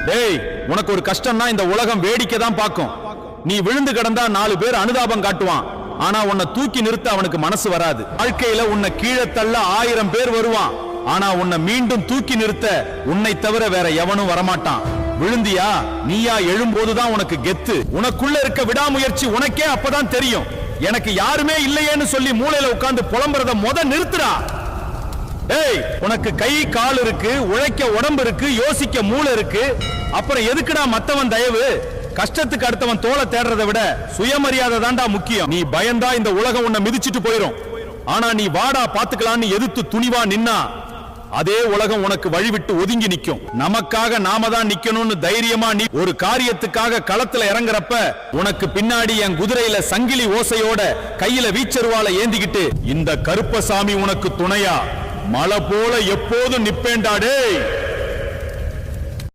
டேய், உனக்கு ஒரு கஷ்டம்னா இந்த உலகம் வேடிக்கை தான் பார்க்கும். நீ விழுந்து கிடந்தா 4 பேர் அனுதாபம் காட்டுவான். ஆனா உன்னை தூக்கி நிறுத்த அவனுக்கு மனசு வராது. வாழ்க்கையில உன்னை கீழே தள்ள 1000 பேர் வருவான். ஆனா உன்னை மீண்டும் தூக்கி நிறுத்த உன்னை தவிர வேற எவனும் வரமாட்டான். விழுந்தியா, நீயா எழும்போதுதான் உனக்கு கெத்து. உனக்குள்ள இருக்க விடாமுயற்சி உனக்கே அப்பதான் தெரியும். எனக்கு யாருமே இல்லையேன்னு சொல்லி மூளையில உட்கார்ந்து புலம்புறத நிறுத்துடா. ஏய், உனக்கு கை கால் இருக்கு, உழைக்க உடம்பு இருக்கு, யோசிக்க மூளை இருக்கு. அப்புறம் எதுக்குடா மத்தவன் தயவு? கஷ்டத்துக்கு அடுத்தவன் தோலை தேடுறதை விட சுயமரியாதை தான்டா முக்கியம். நீ பயந்தா இந்த உலகம் உன்னை மிதிச்சிட்டு போயிரும். ஆனா நீ வாடா பாத்துக்கலான்னு எதிர்த்து துணிவா நின்னா அதே உலகம் உனக்கு வழிவிட்டு ஒதுங்கி நிக்கும். நமக்காக நாம தான் நிக்கணும்னு தைரியமா நீ ஒரு காரியத்துக்காக களத்துல இறங்குறப்ப உனக்கு பின்னாடி என் குதிரையில சங்கிலி ஓசையோட கையில வீச்சருவால ஏந்திக்கிட்டு இந்த கருப்பசாமி உனக்கு துணையா மலை போல எப்போதும் நிப்பேன்டா டேய்.